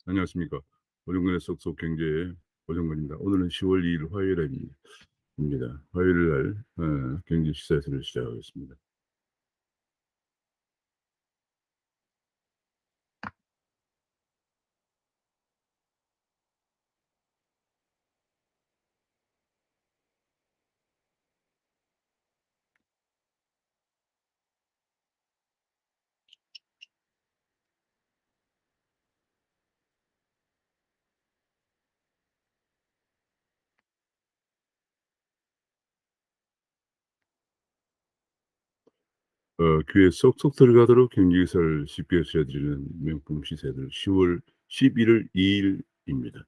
안녕하십니까. 오정근의 쏙쏙 경제 오정근입니다. 오늘은 10월 2일 화요일입니다. 화요일 날 경제 시사회를 시작하겠습니다. 귀에 쏙쏙 들어가도록 경제 기사를 쉽게 전해드리는 명품 시세들 10월 11일 2일입니다.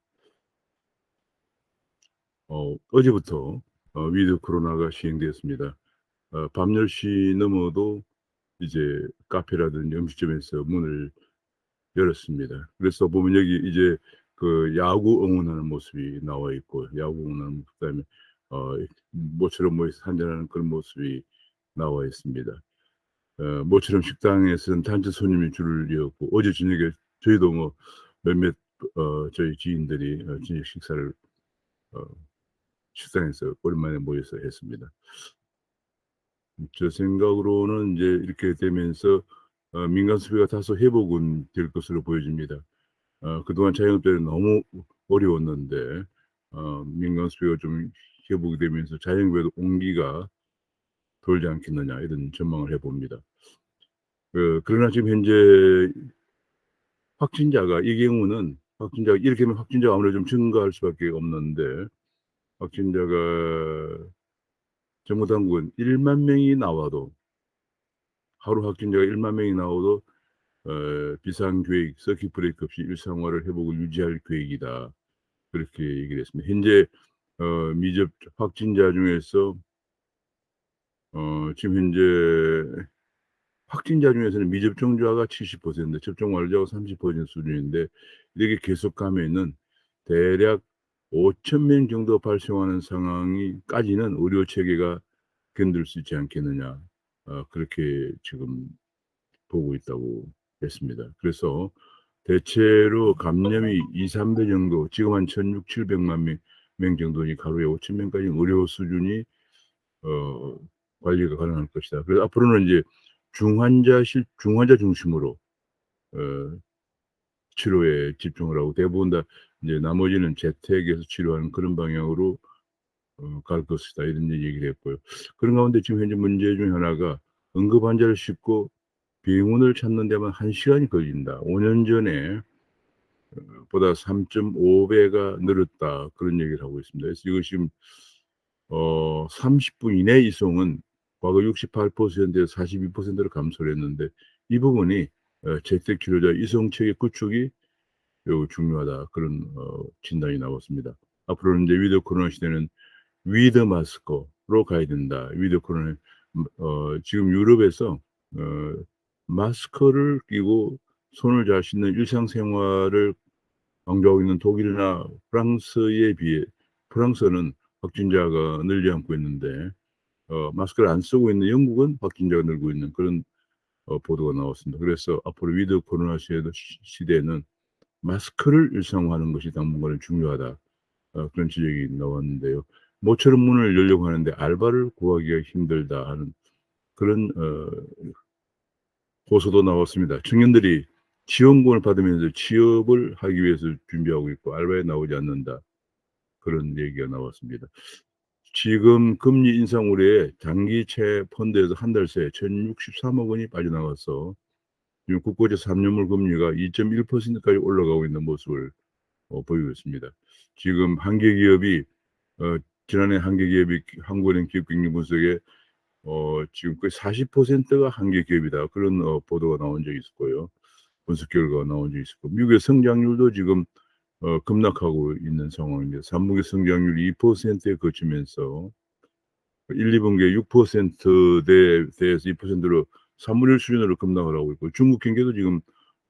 어제부터 위드 코로나가 시행되었습니다. 밤 10시 넘어도 이제 카페라든지 음식점에서 문을 열었습니다. 그래서 보면 여기 이제 그 야구 응원하는 모습이 나와 있고, 야구 응원하는, 그다음에 어 모처럼 모여서 한잔하는 그런 모습이 나와 있습니다. 모처럼 식당에서는 단체 손님이 줄을 이었고, 어제 저녁에 저희도 뭐 몇몇 저희 지인들이 저녁 식사를 어 식당에서 오랜만에 모여서 했습니다. 제 생각으로는 이제 이렇게 되면서 민간 소비가 다소 회복은 될 것으로 보여집니다. 그동안 자영업자들은 너무 어려웠는데 민간 수요가 좀 회복이 되면서 자영업에도 온기가 돌지 않겠느냐, 이런 전망을 해 봅니다. 그러나 지금 현재 확진자가, 이 경우는 확진자가 이렇게 하면 확진자가 아무래도 좀 증가할 수밖에 없는데, 확진자가 정부 당국은 1만 명이 나와도, 하루 확진자가 1만 명이 나와도 비상계획, 서킷 브레이크 없이 일상화를 회복을 유지할 계획이다, 그렇게 얘기를 했습니다. 현재 미접 확진자 중에서 지금 현재 확진자 중에서는 미접종자가 70%, 접종 완료자가 30% 수준인데, 이렇게 계속 가면은 대략 5천 명 정도 발생하는 상황이 까지는 의료 체계가 견딜 수 있지 않겠느냐, 그렇게 지금 보고 있다고 했습니다. 그래서 대체로 감염이 2-3배 정도, 지금 한 1,600-1,700만 명 정도니 하루에 5천 명까지 의료 수준이 어 관리가 가능할 것이다. 그래서 앞으로는 이제 중환자 중심으로 어 치료에 집중을 하고, 대부분 다 이제 나머지는 재택에서 치료하는 그런 방향으로 갈 것이다, 이런 얘기를 했고요. 그런 가운데 지금 현재 문제 중 하나가, 응급 환자를 싣고 병원을 찾는 데만 1 시간이 걸린다. 5년 전에 보다 3.5배가 늘었다, 그런 얘기를 하고 있습니다. 그래서 이거 지금 30분 이내 이송은 과거 68%에서 42%로 감소를 했는데, 이 부분이 재택 치료자 이송 체계 구축이 매우 중요하다, 그런 진단이 나왔습니다. 앞으로는 이제 위드 코로나 시대는 위드 마스크로 가야 된다. 위드 코로나, 지금 유럽에서 어 마스크를 끼고 손을 잘 씻는 일상생활을 강조하고 있는 독일이나 프랑스에 비해, 프랑스는 확진자가 늘지 않고 있는데 마스크를 안 쓰고 있는 영국은 확진자가 늘고 있는 그런 보도가 나왔습니다. 그래서 앞으로 위드 코로나 시대에는 마스크를 일상화하는 것이 당분간은 중요하다, 그런 지적이 나왔는데요. 모처럼 문을 열려고 하는데 알바를 구하기가 힘들다 하는 그런 고소도 나왔습니다. 청년들이 지원금을 받으면서 취업을 하기 위해서 준비하고 있고 알바에 나오지 않는다, 그런 얘기가 나왔습니다. 지금 금리 인상 우려에 장기채 펀드에서 한 달 새에 1,063억 원이 빠져나가서 지금 국고채 3년물 금리가 2.1%까지 올라가고 있는 모습을 보이고 있습니다. 지금 한계 기업이 지난해 한계 기업이 한국은행 기업경영 분석에 지금 거의 40%가 한계 기업이다, 그런 보도가 나온 적이 있었고요. 분석 결과가 나온 적이 있었고, 미국의 성장률도 지금 급락하고 있는 상황입니다. 3분기 성장률이 2%에 그치면서 1-2 분기에 6%대에서 2%로 3분의 1 수준으로 급락을 하고 있고, 중국 경제도 지금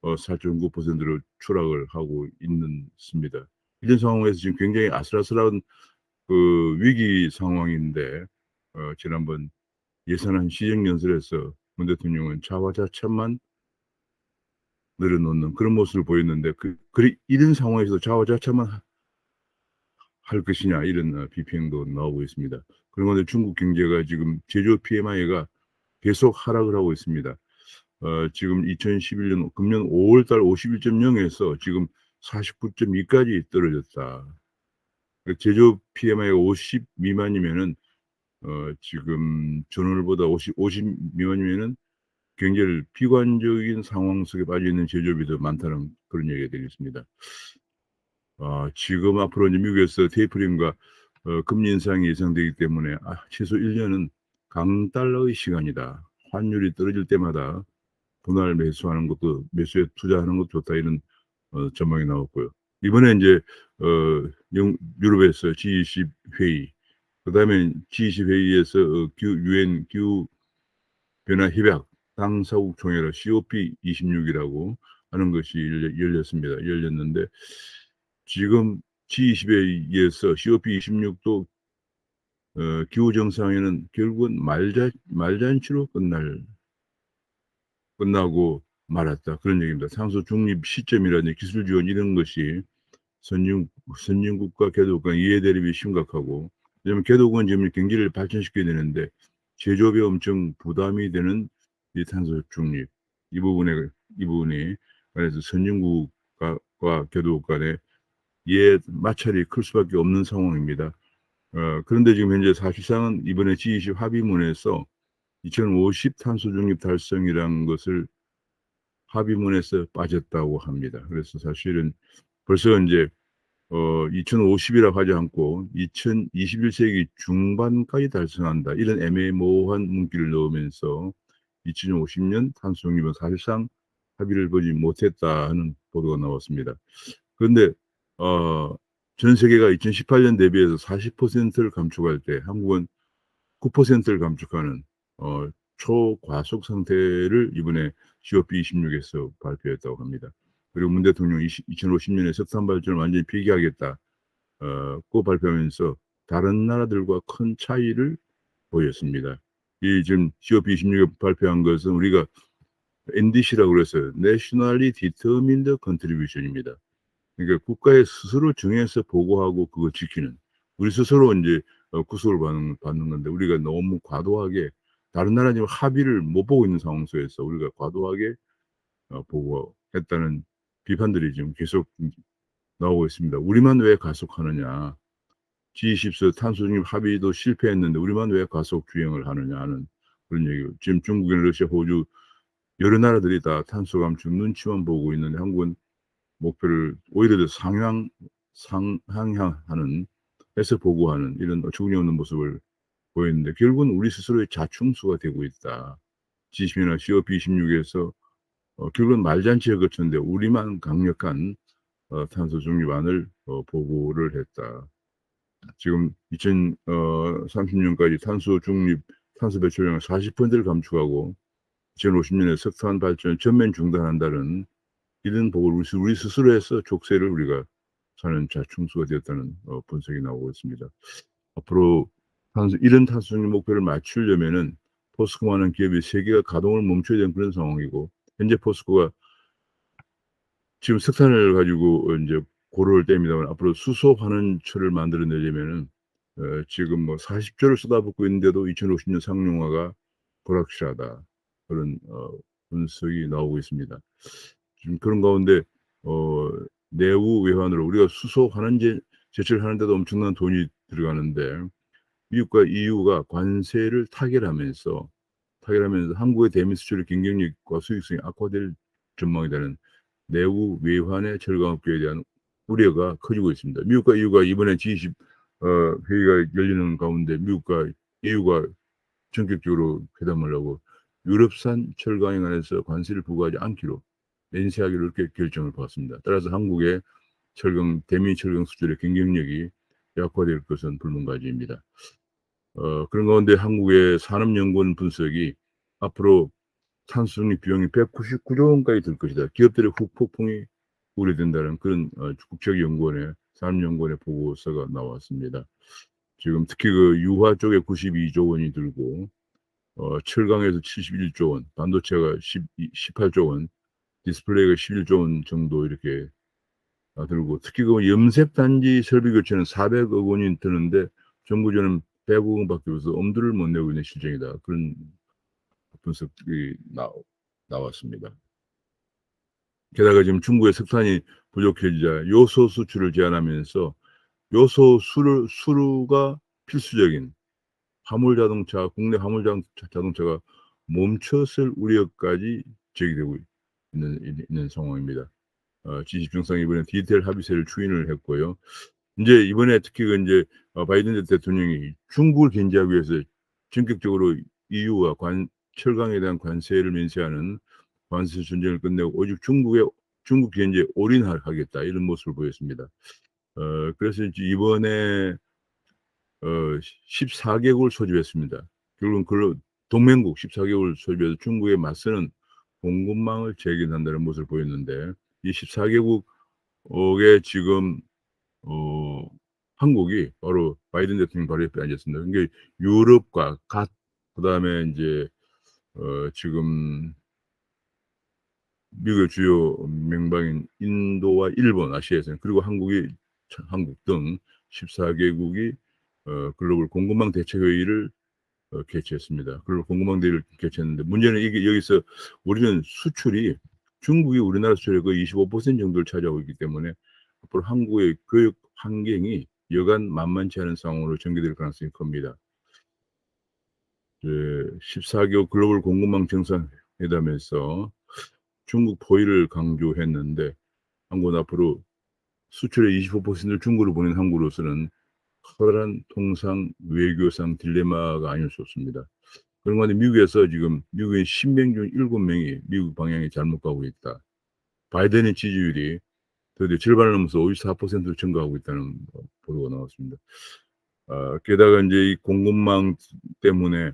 4.9%로 추락을 하고 있습니다. 이런 상황에서 지금 굉장히 아슬아슬한 그 위기 상황인데, 지난번 예산안 시정 연설에서 문 대통령은 자화자찬만 늘어놓는 그런 모습을 보였는데 이런 상황에서 자화자찬만 할 것이냐 이런 비평도 나오고 있습니다. 그런데 중국 경제가 지금 제조 PMI가 계속 하락을 하고 있습니다. 지금 2011년 금년 5월 달 51.0에서 지금 49.2까지 떨어졌다. 그 제조 PMI가 50 미만이면은 지금 전월보다 50 미만이면은 굉장히 비관적인 상황 속에 빠져 있는 제조업이 더 많다는 그런 얘기가 되겠습니다. 지금 앞으로 이제 미국에서 테이퍼링과 금리 인상이 예상되기 때문에 최소 1 년은 강달러의 시간이다. 환율이 떨어질 때마다 분할 매수하는 것도 매수에 투자하는 것도 좋다 이런 전망이 나왔고요. 이번에 인제 영 유럽에서 G20 회의 그다음에 G20 회의에서 유엔 기후 변화 협약 당사국 총회로 COP26 이라고 하는 것이 열렸습니다. 열렸는데 지금 G20 회의에서 COP26도 기후 정상회의는 결국은 말잔치로 끝나고 말았다. 그런 얘기입니다. 탄소 중립 시점이라든지 기술 지원 이런 것이 선진국과 개도국 간 이해 대립이 심각하고 왜냐하면 개도국은 지금 경기를 발전시켜야 되는데 제조업에 엄청 부담이 되는 이 탄소 중립 이 부분이 그래서 선진국과 개도국 간의 이해 마찰이 클 수밖에 없는 상황입니다. 그런데 지금 현재 사실상은 이번에 G20 합의문에서 2050 탄소 중립 달성이라는 것을 합의문에서 빠졌다고 합니다. 그래서 사실은 벌써 인제 2050이라고 하지 않고 2021세기 중반까지 달성한다. 이런 애매모호한 문구를 넣으면서 2050년 탄소 중립은 사실상 합의를 보지 못했다 하는 보도가 나왔습니다. 그런데 전 세계가 2018년 대비해서 40%를 감축할 때 한국은 9%를 감축하는 초과속 상태를 이번에 COP26에서 발표했다고 합니다. 그리고 문 대통령이 2050년에 석탄 발전을 완전히 폐기하겠다 고 발표하면서 다른 나라들과 큰 차이를 보였습니다. 이 지금 COP26에 발표한 것은 우리가 NDC라고 그래서 Nationally Determined Contribution입니다. 그러니까 국가에 스스로 정해서 보고하고 그거 지키는 우리 스스로 인제 구속을 받는 건데 우리가 너무 과도하게 다른 나라 지금 합의를 못 보고 있는 상황 속에서 우리가 과도하게 보고했다는 비판들이 지금 계속 나오고 있습니다. "우리만 왜 가속하느냐. G20서 탄소 중립 합의도 실패했는데 우리만 왜 가속 주행을 하느냐." 하는 그런 얘기고 지금 중국이나 러시아, 호주 여러 나라들이 다 탄소 감축 눈치만 보고 있는데 한국은 목표를 오히려 더 상향하는 해서 보고하는 이런 어처구니 없는 모습을 보였는데 결국은 우리 스스로의 자충수가 되고 있다. G20이나 COP26에서 결국은 말잔치에 그쳤는데 우리만 강력한 탄소 중립안을 보고를 했다. 지금 30년까지 탄소 배출량을 40%를 감축하고 2050년에 석탄 발전을 전면 중단한다는 이런 보고를 우리 스스로 해서 족쇄를 우리가 사는 자충수가 되었다는 분석이 나오고 있습니다. 앞으로 이런 탄소 중립 목표를 맞추려면은 포스코만한 기업이 세계가 가동을 멈춰야 되는 그런 상황이고 현재 포스코가 지금 석탄을 가지고 인제 고를 때입니다만 앞으로 수소 환원처를 만들어 내려면은 지금 뭐 40조를 쏟아붓고 있는데도 2050년 상용화가 불확실하다. 그런 분석이 나오고 있습니다. 지금 그런 가운데 어 내후 외환으로 우리가 수소 환원제 제철을 하는데도 엄청난 돈이 들어가는데 미국과 EU가 관세를 타결하면서 한국의 대미 수출의 경쟁력과 수익성이 악화될 전망이라는 내후 외환의 철강업계에 대한 우려가 커지고 있습니다. 미국과 EU가 이번에 G20 회의가 열리는 가운데 미국과 EU가 전격적으로 회담을 하고 유럽산 철강에 관해서 관세를 부과하지 않기로 맹세하기로 이렇게 결정을 받았습니다. 따라서 한국의 대미 철강 수출의 경쟁력이 약화될 것은 불문가지입니다. 그런 가운데 한국의 산업연구원 분석이 앞으로 탄소 중립 비용이 199조 원까지 들 것이다. 기업들의 후폭풍이 우려된다는 그런 국책연구원의 산업연구원의 보고서가 나왔습니다. 지금 특히 그 유화 쪽에 92조 원이 들고 철강에서 71조 원, 반도체가 18조 원, 디스플레이가 11조 원 정도 이렇게 들고, 특히 그 염색 단지 설비 교체는 400억 원이 드는데 정부전은 100억 원밖에 없어서 엄두를 못 내고 있는 실정이다. 그런 분석이 나왔습니다. 게다가 지금 중국의 석탄이 부족해지자 요소 수출을 제한하면서 요소 수루가 필수적인 화물 자동차, 국내 화물 자동차가 멈췄을 우려까지 제기되고 있는 상황입니다. G20 정상이 이번에 디테일 합의서를 추인을 했고요. 이제 이번에 특히 이제 바이든 대통령이 중국을 견제하기 위해서 전격적으로 EU와 철강에 대한 관세를 면세하는 관세 전쟁을 끝내고 오직 중국 견제에 올인하겠다, 이런 모습을 보였습니다. 그래서 이번에 14개국을 소집했습니다. 결국은 동맹국 14개국을 소집해서 중국에 맞서는 공급망을 재개한다는 모습을 보였는데, 이 14개국에 지금 한국이 바로 바이든 대통령 바로 옆에 앉았습니다. 그게 유럽과 그다음에 이제 지금 미국의 주요盟邦인 인도와 일본, 아시아에서는, 그리고 한국 등 14개국이 글로벌 공급망 대책 회의를 개최했습니다. 글로벌 공급망 대회를 개최했는데, 문제는 이게 여기서 우리는 중국이 우리나라 수출의 거의 25% 정도를 차지하고 있기 때문에 앞으로 한국의 교육 환경이 여간 만만치 않은 상황으로 전개될 가능성이 큽니다. 14개국 글로벌 공급망 정상회담에서 중국 포위를 강조했는데, 한국은 앞으로 수출의 25%를 중국으로 보낸 한국으로서는 커다란 통상 외교상 딜레마가 아닐 수 없습니다. 그런 가운데 미국에서 지금 미국의 10명 중 7명이 미국 방향에 잘못 가고 있다. 바이든의 지지율이 드디어 절반을 넘어서 54%로 증가하고 있다는 보도가 나왔습니다. 게다가 이제 이 공급망 때문에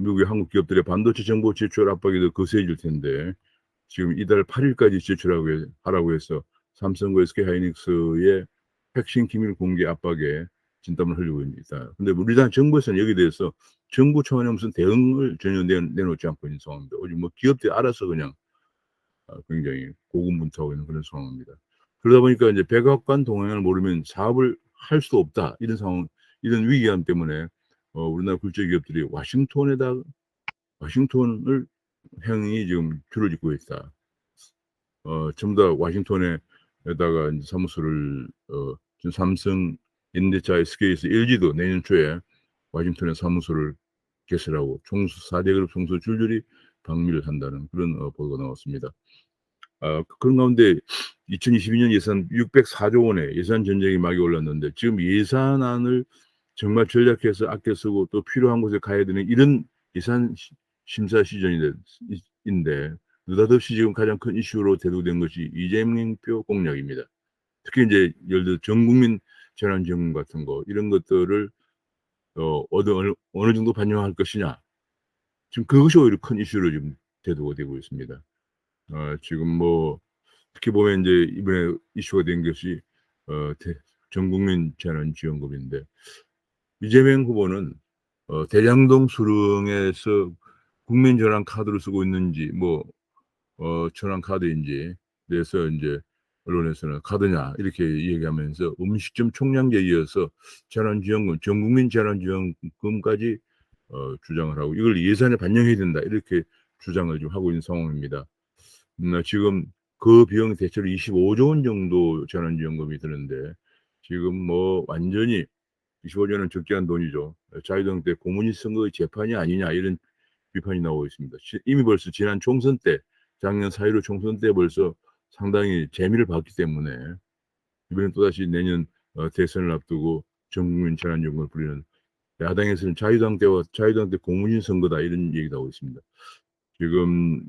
미국의 한국 기업들의 반도체 정보 제출 압박이 더 거세질 텐데, 지금 이달 8일까지 하라고 해서 삼성과 SK하이닉스의 핵심 기밀 공개 압박에 진땀을 흘리고 있습니다. 근데 우리나라 정부에서는 여기에 대해서 정부 차원의 무슨 대응을 전혀 내놓지 않고 있는 상황입니다. 오직 뭐 기업들이 알아서 그냥 굉장히 고군분투하고 있는 그런 상황입니다. 그러다 보니까 이제 백악관 동향을 모르면 사업을 할 수 없다, 이런 상황, 이런 위기감 때문에 우리나라 국제기업들이 와싱턴을 향이 지금 줄을 잇고 있다. 전부 다 와싱턴에다가 이제 사무소를 지금 삼성, 현대차, SK에서 LG도 내년 초에 와싱턴에 사무소를 개설하고 4대 그룹 총수 줄줄이 방미를 한다는 그런 보도가 나왔습니다. 그런 가운데 2022년 예산 604조 원의 예산 전쟁이 막이 올랐는데, 지금 예산안을 정말 전략해서 아껴 쓰고 또 필요한 곳에 가야 되는 이런 예산 심사 시즌인데, 느닷없이 지금 가장 큰 이슈로 대두된 것이 이재명표 공약입니다. 특히 이제 예를 들어 전 국민 재난지원금 같은 거, 이런 것들을 어느 정도 반영할 것이냐, 지금 그것이 오히려 큰 이슈로 지금 대두가 되고 있습니다. 지금 뭐 특히 보면 이제 이번에 이슈가 된 것이 전 국민 재난지원금인데, 이재명 후보는 대장동 수령에서 국민 전환 카드를 쓰고 있는지, 뭐 전환 카드인지, 그래서 이제 언론에서는 카드냐 이렇게 얘기하면서 음식점 총량제에 이어서 재난지원금, 전 국민 재난지원금까지 주장을 하고, 이걸 예산에 반영해야 된다, 이렇게 주장을 좀 하고 있는 상황입니다. 지금 그 비용이 대체로 25조 원 정도 재난지원금이 드는데, 지금 뭐 완전히 25조 원은 적지 않은 돈이죠. 자유당 때 고문이 선거의 재판이 아니냐, 이런 비판이 나오고 있습니다. 이미 벌써 지난 총선 때, 작년 4.15 총선 때 벌써 상당히 재미를 봤기 때문에, 이번엔 또다시 내년 대선을 앞두고 전국민 재난지원금을 부리는, 야당에서는 자유당 때 고문인 선거다, 이런 얘기가 나오고 있습니다. 지금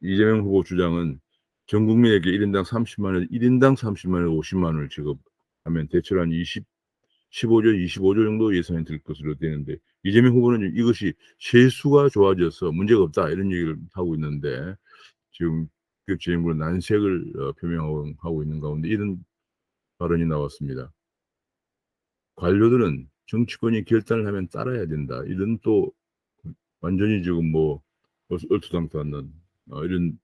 이재명 후보 주장은 전 국민에게 1인당 30만 원, 50만 원을 지급하면 대체로 한 25조 정도 예산이 들 것으로 되는데, 이재명 후보는 이것이 세수가 좋아져서 문제가 없다, 이런 얘기를 하고 있는데, 지금 그 정부로 난색을 표명하고 있는 가운데 이런 발언이 나왔습니다. 관료들은 정치권이 결단을 하면 따라야 된다, 이런 또 완전히 지금 뭐 얼토당토하는 이런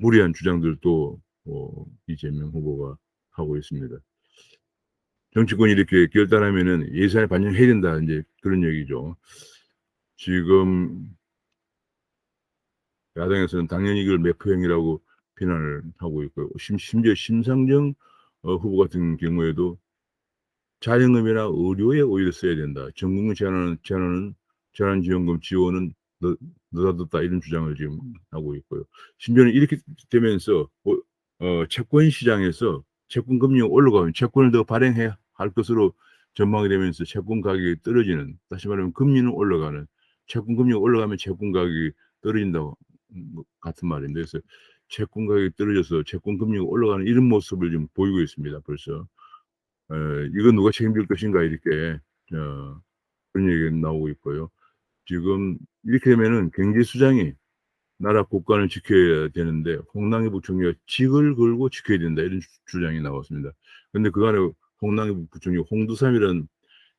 무리한 주장들도 이재명 후보가 하고 있습니다. 정치권이 이렇게 결단하면은 예산에 반영해야 된다 인제 그런 얘기죠. 지금 야당에서는 당연히 이걸 매표행위라고 비난을 하고 있고요. 심지어 심상정 후보 같은 경우에도 자영업이나 의료에 오히려 써야 된다. 전국민 재난지원금 지원은 늦어졌다 이런 주장을 지금 하고 있고요. 심지어는 이렇게 되면서 채권 시장에서 채권 금리가 올라가면 채권을 더 발행해야 할 것으로 전망이 되면서 채권 가격이 떨어지는, 다시 말하면 금리는 올라가는, 채권 금리가 올라가면 채권 가격이 떨어진다고 뭐 같은 말인데, 그래서 채권 가격이 떨어져서 채권 금리가 올라가는 이런 모습을 지금 보이고 있습니다 벌써. "이건 누가 책임질 것인가." 이렇게 어 그런 얘기가 나오고 있고요. 지금 이렇게 되면은 경제 수장이 나라 국간을 지켜야 되는데 홍남기 부총리가 직을 걸고 지켜야 된다 이런 주장이 나왔습니다. 근데 그간에 홍남기 부총리 홍두삼이라는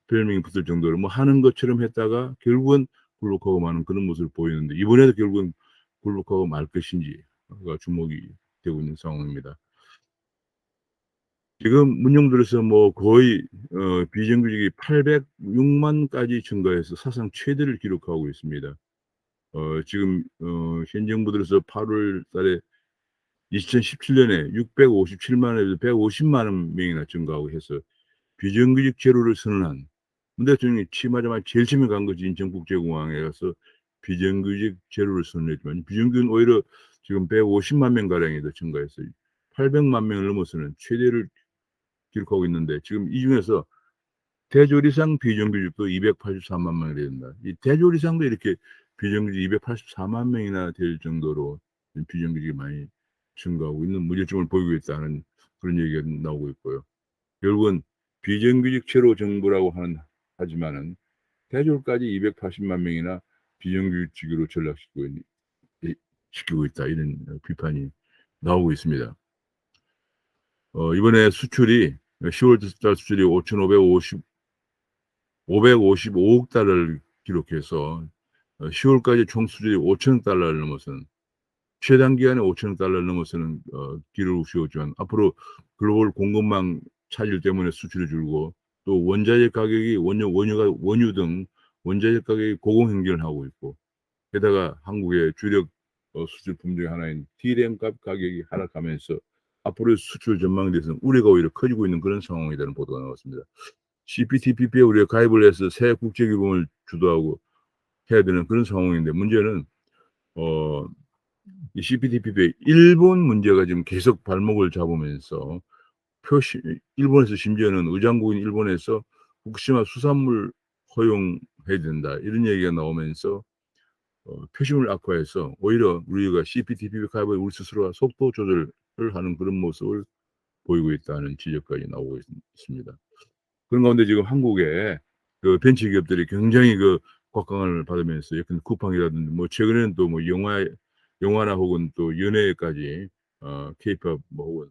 별명이 붙을 정도로 뭐 하는 것처럼 했다가 결국은 굴욕하고 마는 그런 모습을 보이는데, 이번에도 결국은 굴욕하고 말 것인지가 주목이 되고 있는 상황입니다. 지금 문정 들어서 뭐 거의 비정규직이 806만 까지 증가해서 사상 최대를 기록하고 있습니다. 지금 현 정부 들어서 8월 달에 2017 년에 657만 원에서 150만 명이나 증가하고 해서 비정규직 제로를 선언한, 문 대통령이 취임하자마자 제일 처음에 간 것이 인천국제공항에 가서 비정규직 제로를 선언했지만 비정규직은 오히려 지금 150만 명 가량이 더 증가해서 800만 명을 넘어서는 최대를 기록하고 있는데, 지금 이 중에서 대졸 이상 비정규직도 284만 명이 된다. 이 대졸 이상도 이렇게 비정규직 284만 명이나 될 정도로 비정규직이 많이 증가하고 있는 문제점을 보이고 있다는 그런 얘기가 나오고 있고요. 결국은 비정규직 제로 정부라고 하지만은 대졸까지 280만 명이나 비정규직으로 전락시키고 시키고 있다, 이런 비판이 나오고 있습니다. 이번에 수출이 10월 달 수출이 555억 달러를 기록해서 10 월까지 총 수출이 5천억 달러를 넘어서는, 최단 기간에 5천억 달러를 넘어서는 기록을 세웠지만 앞으로 글로벌 공급망 차질 때문에 수출이 줄고 또 원자재 가격이 원유 등 원자재 가격이 고공행진을 하고 있고, 게다가 한국의 주력 수출품 중에 하나인 디램 가격이 하락하면서 앞으로의 수출 전망에 대해서는 우려가 오히려 커지고 있는 그런 상황이라는 보도가 나왔습니다. CPTPP에 우리가 가입을 해서 새 국제 규범을 주도하고 해야 되는 그런 상황인데, 문제는 어 이 CPTPP의 일본 문제가 지금 계속 발목을 잡으면서 표시 일본에서 심지어는 의장국인 일본에서 "후쿠시마 수산물 허용해야 된다." 이런 얘기가 나오면서 표심을 악화해서 오히려 우리가 CPTPP 가입을 우리 스스로가 속도 조절을 하는 그런 모습을 보이고 있다는 지적까지 나오고 있습니다. 그런 가운데 지금 한국의 그 벤처 기업들이 굉장히 그 곽강을 받으면서 예컨대 쿠팡이라든지 뭐 최근에는 또 뭐 영화나 혹은 또 연예까지 케이팝 뭐 혹은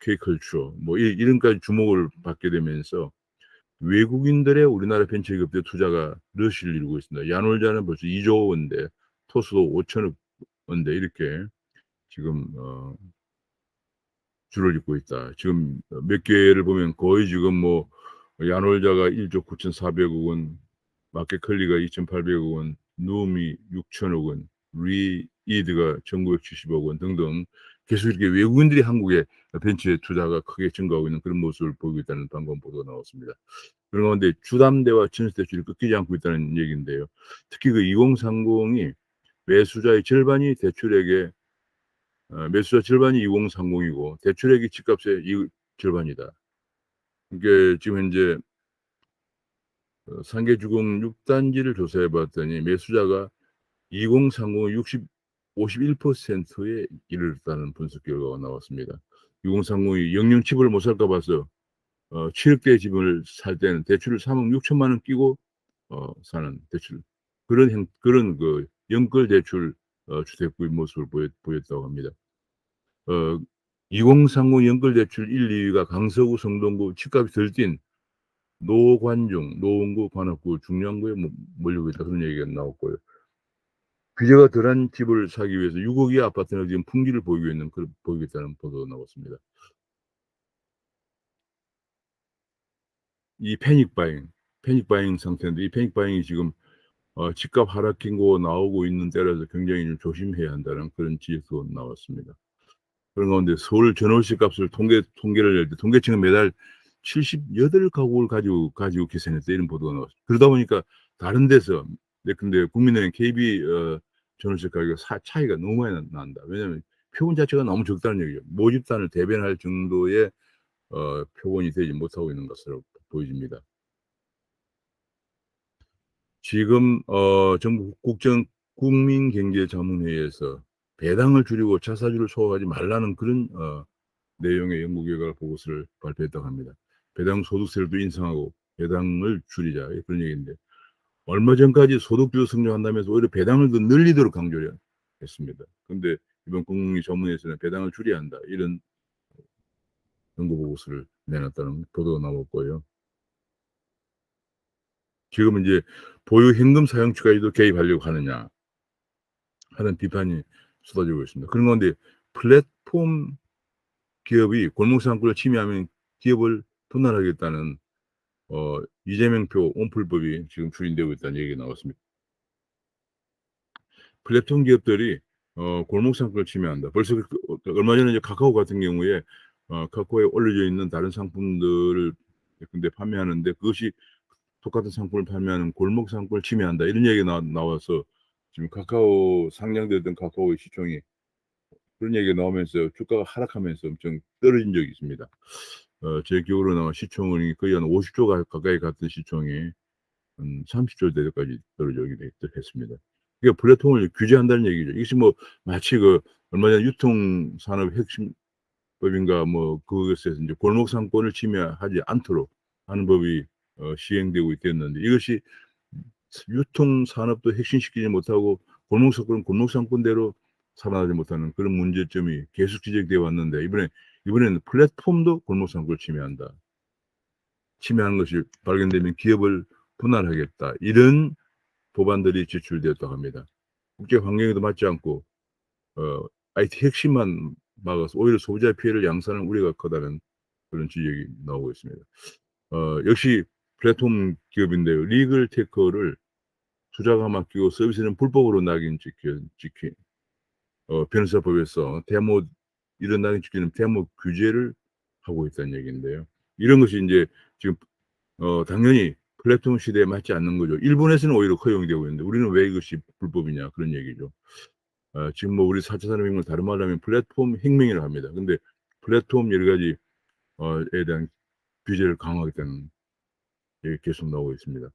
K컬처 뭐 이런까지 주목을 받게 되면서 외국인들의 우리나라 벤처 기업들 투자가 러시를 이루고 있습니다. 야놀자는 벌써 2조 원대, 토스도 5천억 원대 이렇게 지금 줄을 잇고 있다. 지금 몇 개를 보면 거의 지금 뭐 야놀자가 1조 9,400억 원, 마켓컬리가 2,800억 원, 누움이 6천억 원, 리이드가 1,970억 원 등등 계속 이렇게 외국인들이 한국에 벤처에 투자가 크게 증가하고 있는 그런 모습을 보이고 있다는 방금 보도가 나왔습니다. 그런 가운데 주담대와 전세 대출이 끊기지 않고 있다는 얘기인데요. 특히 그 2030이 매수자의 절반이 대출액의 매수자 절반이 2030이고 대출액이 집값의 절반이다. 이게 지금 현재 상계주공 6단지를 조사해 봤더니 매수자가 2030의 51%에 이르렀다는 분석 결과가 나왔습니다. 2030이 영영 집을 못 살까 봐서 7억 대의 집을 살 때는 대출을 3억 6천만 원 끼고 사는 대출, 그런 그 연끌 대출 주택구의 모습을 보였다고 합니다. 어 2030 연끌 대출 1, 2위가 강서구, 성동구, 집값이 덜 뛴 노관중, 노원구, 관악구, 중량구에 몰리고 있다, 그런 얘기가 나왔고요. 규제가 덜한 집을 사기 위해서 6억의 아파트는 지금 풍지를 보이고 있다는 보도가 나왔습니다. 이 패닉 바잉 상태인데, 이 패닉 바잉이 지금 집값 하락 경고 나오고 있는 때라서 굉장히 좀 조심해야 한다는 그런 지적도 나왔습니다. 그런 가운데 서울 전월세 값을 통계를 낼 때 통계청은 매달 78 가구를 가지고 계산했다, 이런 보도가 나왔습니다. 그러다 보니까 다른 데서, 근데 국민은행 KB 전월세 가격 차이가 너무 많이 난다. 왜냐하면 표본 자체가 너무 적다는 얘기죠. 모집단을 대변할 정도의 표본이 되지 못하고 있는 것으로 보여집니다. 지금 정부 국민경제자문회의에서 배당을 줄이고 자사주를 소각하지 말라는 그런 내용의 연구 결과 보고서를 발표했다고 합니다. 배당 소득세를 인상하고 배당을 줄이자, 그런 얘기인데, 얼마 전까지 소득주도 성장한다면서 오히려 배당을 더 늘리도록 강조를 했습니다. 근데 이번 국무위자문회의에서는 배당을 줄여야 한다, 이런 연구 보고서를 내놨다는 보도가 나왔고요. 지금 이제 보유 현금 사용처까지도 개입하려고 하느냐 하는 비판이 쏟아지고 있습니다. 그런 가운데 플랫폼 기업이 골목상권을 침해하면 기업을 분할하겠다는 이재명표 온풀법이 지금 추진되고 있다는 얘기가 나왔습니다. 플랫폼 기업들이 골목상권을 침해한다. 벌써 얼마 전에 이제 카카오 같은 경우에 카카오에 올려져 있는 다른 상품들을 근데 판매하는데, 그것이 똑같은 상품을 판매하는 골목 상권을 침해한다, 이런 얘기가 나와서 지금 카카오 상장되던 카카오의 시총이, 그런 얘기가 나오면서 주가가 하락하면서 엄청 떨어진 적이 있습니다. 제 기억으로는 아마 시총이 거의 한 50조 가까이 갔던 시총이 한 30조 대까지 떨어지기도 했습니다. 그러니까 플랫폼을 규제한다는 얘기죠. 이것이 뭐 마치 얼마 전에 유통산업 혁신법인가 뭐 그것에서 이제 골목 상권을 침해하지 않도록 하는 법이 시행되고 있었는데, 이것이 유통산업도 혁신시키지 못하고 골목상권대로 살아나지 못하는 그런 문제점이 계속 지적되어 왔는데, 이번에는 플랫폼도 골목상권을 침해하는 것이 발견되면 기업을 분할하겠다, 이런 법안들이 제출되었다고 합니다. 국제 환경에도 맞지 않고 IT 핵심만 막아서 오히려 소비자 피해를 양산하는 우려가 크다는 그런 지적이 나오고 있습니다. 역시 플랫폼 기업인데요. 리글테크를 투자가 맡기고 서비스는 불법으로 낙인 찍힌 변호사법에서 이런 낙인 찍히는 대모 규제를 하고 있다는 얘기인데요. 이런 것이 이제 지금 당연히 플랫폼 시대에 맞지 않는 거죠. 일본에서는 오히려 허용이 되고 있는데 우리는 왜 이것이 불법이냐, 그런 얘기죠. 지금 뭐 우리 4차 산업혁명을 다른 말로 하면 플랫폼 혁명이라고 합니다. 근데 플랫폼 여러 가지 에 대한 규제를 강화하겠다는 얘기 계속 나오고 있습니다.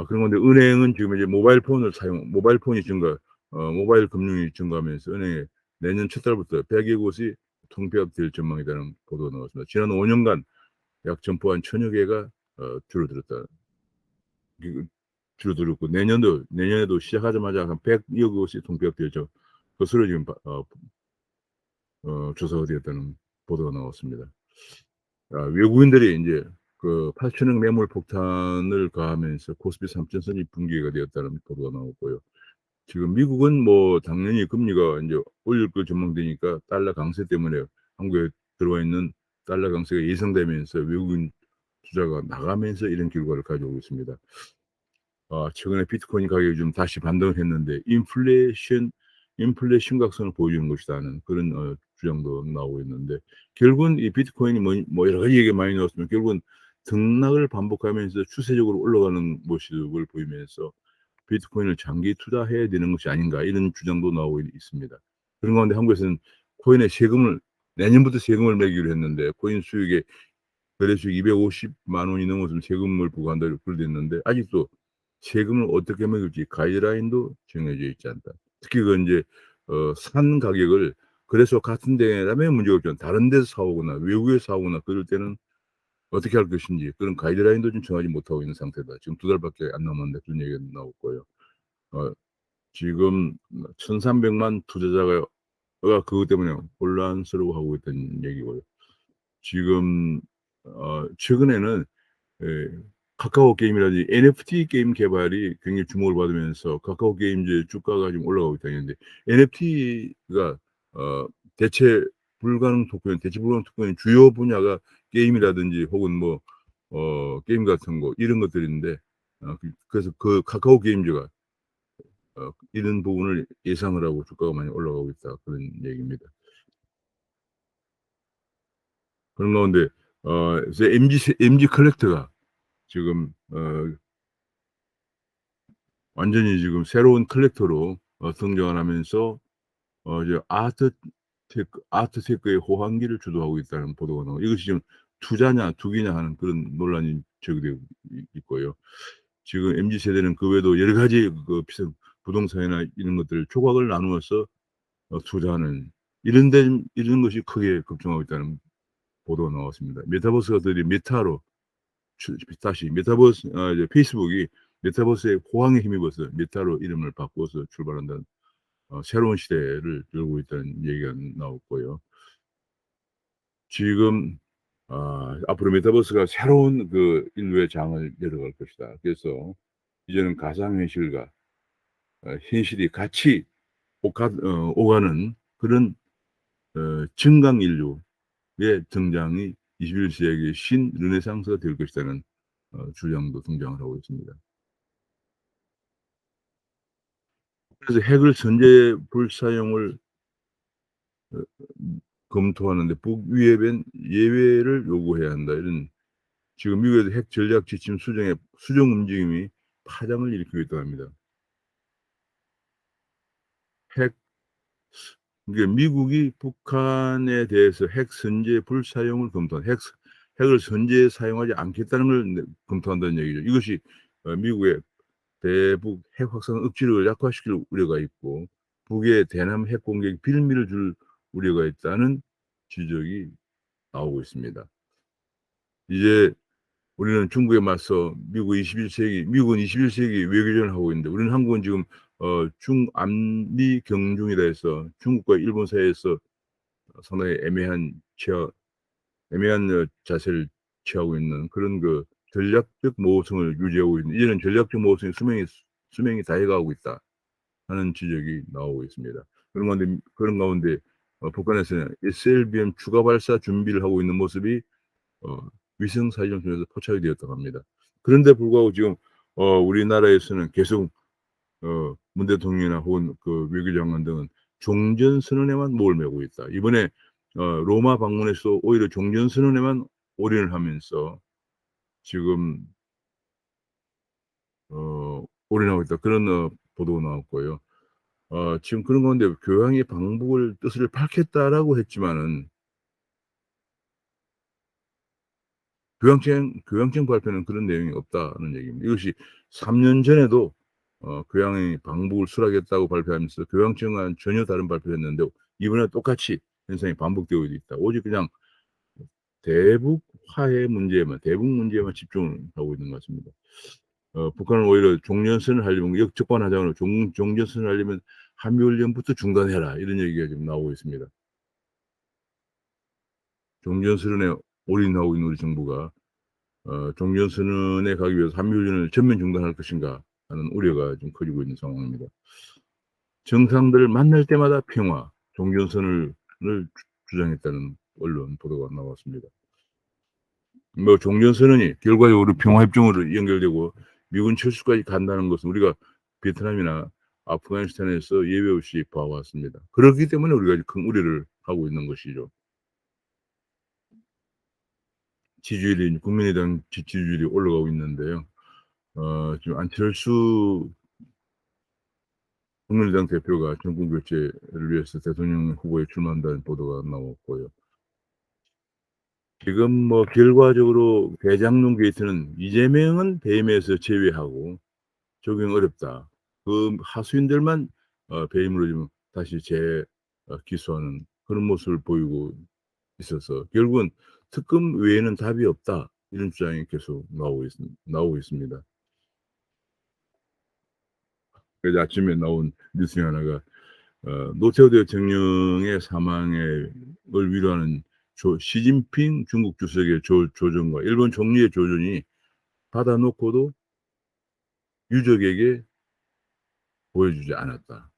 그런 건데, 은행은 지금 이제 모바일 폰이 모바일 금융이 증가하면서 은행에 내년 첫 달부터 100여 곳이 통폐합될 전망이라는 보도가 나왔습니다. 지난 5년간 약 점포 한 1,000여 개가 줄어들었다. 줄어들었고, 내년에도 시작하자마자 한 100여 곳이 통폐합될 것으로 지금 조사가 되었다는 보도가 나왔습니다. 외국인들이 이제 8천억 매물 폭탄을 가하면서 코스피 3,000선이 붕괴가 되었다는 보도가 나왔고요. 지금 미국은 뭐 당연히 금리가 이제 올릴 거 전망되니까 달러 강세 때문에 한국에 들어와 있는 달러 강세가 예상되면서 외국인 투자가 나가면서 이런 결과를 가져오고 있습니다. 최근에 비트코인 가격이 좀 다시 반등을 했는데 인플레 심각성을 보여주는 것이라는 그런 주장도 나오고 있는데, 결국은 이 비트코인이 뭐 여러 가지 얘기가 많이 나왔으면 결국은 등락을 반복하면서 추세적으로 올라가는 모습을 보이면서 비트코인을 장기 투자해야 되는 것이 아닌가, 이런 주장도 나오고 있습니다. 그런 가운데 한국에서는 코인에 내년부터 세금을 매기로 했는데, 코인 수익의 거래 수익 250만 원이 넘어서면 세금을 부과한다고 그랬는데, 아직도 세금을 어떻게 매길지 가이드라인도 정해져 있지 않다. 특히 이제 산 가격을 거래소 같은 데라면 문제가 없지만 다른 데서 사오거나 외국에서 사오거나 그럴 때는 어떻게 할 것인지 그런 가이드라인도 좀 정하지 못하고 있는 상태다. 지금 2달밖에 안 남았는데 그런 얘기가 나오고 있고요. 지금 1,300만 투자자가 그것 때문에 혼란스러워하고 있다는 얘기고요. 지금 최근에는 예 카카오 게임이라든지 NFT 게임 개발이 굉장히 주목을 받으면서 카카오 게임즈의 주가가 지금 올라가고 있다는 데 NFT가 대체 불가능 토큰, 대체 불가능 토큰의 주요 분야가 게임이라든지 혹은 뭐 게임 같은 거 이런 것들인데 그래서 그 카카오 게임즈가 이런 부분을 예상을 하고 주가가 많이 올라가고 있다 그런 얘기입니다. 그런 가운데 이제 MZ 컬렉터가 지금 완전히 지금 새로운 컬렉터로 등장을 하면서 이제 아트 테크의 호황기를 주도하고 있다는 보도가 나오고 이것이 지금 투자냐 투기냐 하는 그런 논란이 제기되고 있고요. 지금 MZ 세대는 그 외에도 여러 가지 그 비싼 부동산이나 이런 것들을 조각을 나누어서 투자하는 이런 것이 크게 급증하고 있다는 보도가 나왔습니다. 메타버스들이 메타로 다시 메타버스 이제 페이스북이 메타버스의 호황에 힘입어서 메타로 이름을 바꿔서 출발한다는 새로운 시대를 열고 있다는 얘기가 나왔고요. 지금 앞으로 메타버스가 새로운 그 인류의 장을 열어갈 것이다. 그래서 이제는 가상현실과 현실이 같이 오가는 그런 증강 인류의 등장이 21 세기의 신르네상스가 될 것이라는 주장도 등장을 하고 있습니다. 그래서 핵을 선제 불사용을 어 검토하는데 북위협엔 예외를 요구해야 한다. 이런 지금 미국에서 핵 전략 지침 수정에 수정 움직임이 파장을 일으키고 있다고 합니다. 핵 이게 미국이 북한에 대해서 핵 선제 불사용을 검토한 핵을 선제 사용하지 않겠다는 걸 검토한다는 얘기죠. 이것이 미국의 대북 핵 확산 억지를 약화시킬 우려가 있고 북의 대남 핵 공격 빌미를 줄 우려가 있다는 지적이 나오고 있습니다. 이제 우리는 중국에 맞서 미국은 21 세기 외교전을 하고 있는데 우리는 한국은 지금 중안미 경중이라 해서 중국과 일본 사이에서 상당히 애매한 자세를 취하고 있는 그런 그 전략적 모호성을 유지하고 있는 이제는 전략적 모호성의 수명이 다해가고 있다 하는 지적이 나오고 있습니다. 그런 가운데 북한에서는 SLBM 추가 발사 준비를 하고 있는 모습이 어 위성 사진을 통해서 포착이 되었다고 합니다. 그런데 불구하고 지금 우리나라에서는 계속 문 대통령이나 혹은 그 외교장관 등은 종전 선언에만 목을 메고 있다. 이번에 로마 방문에서 오히려 종전 선언에만 올인을 하면서 지금 올인하고 있다. 그런 보도가 나왔고요. 지금 그런 가운데 "교황이 방북을 뜻을 밝혔다."라고 했지만은 교황청 발표는 그런 내용이 없다는 얘기입니다. 이것이 3년 전에도 교황이 방북을 수락했다고 발표하면서 교황청과는 전혀 다른 발표를 했는데 이번에 똑같이 현상이 반복되고 있다. 오직 그냥 대북 화해 문제에만 대북 문제에만 집중을 하고 있는 것 같습니다. 북한은 오히려 종전선언을 하려면 역적반하장으로 종전선언을 하려면 "한미훈련부터 중단해라." 이런 얘기가 지금 나오고 있습니다. 종전선언에 올인하고 있는 우리 정부가 종전선언에 가기 위해서 한미훈련을 전면 중단할 것인가 하는 우려가 좀 커지고 있는 상황입니다. 정상들을 만날 때마다 평화, 종전선언을 주장했다는 언론 보도가 나왔습니다. 뭐 종전선언이 결과적으로 평화협정으로 연결되고 미군 철수까지 간다는 것은 우리가 베트남이나 아프가니스탄에서 예외 없이 봐왔습니다. 그렇기 때문에 우리가 큰 우려를 하고 있는 것이죠. 국민의당 지지율이 올라가고 있는데요. 지금 안철수 국민의당 대표가 정권 교체를 위해서 대통령 후보에 출마한다는 보도가 나왔고요. 지금 뭐 결과적으로 대장동 게이트는 이재명은 배임에서 제외하고 적용 어렵다. 그 하수인들만 배임으로 지금 다시 기소하는 그런 모습을 보이고 있어서 결국은 '특검 외에는 답이 없다.' 이런 주장이 계속 나오고 있습니다. 그래서 아침에 나온 뉴스 중에 하나가 노태우 대통령의 사망을 위로하는 시진핑 중국 주석의 조전과 일본 총리의 조전이 받아 놓고도 유족에게 보여주지 않았다.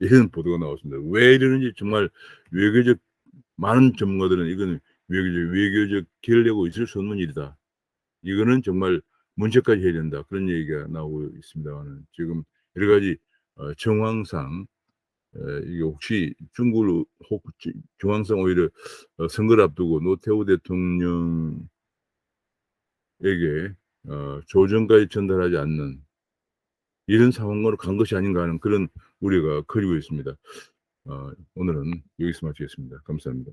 이런 보도가 나왔습니다. 왜 이러는지 정말 외교적 많은 전문가들은 이거는 외교적 결례고 있을 수 없는 일이다. 이거는 정말 문책까지 해야 된다. 그런 얘기가 나오고 있습니다마는 지금 여러 가지 정황상 이게 혹시 중국을 정황상 오히려 선거를 앞두고 노태우 대통령에게 조정까지 전달하지 않는 이런 상황으로 간 것이 아닌가 하는 그런 우려가 커지고 있습니다. 오늘은 여기서 마치겠습니다. 감사합니다.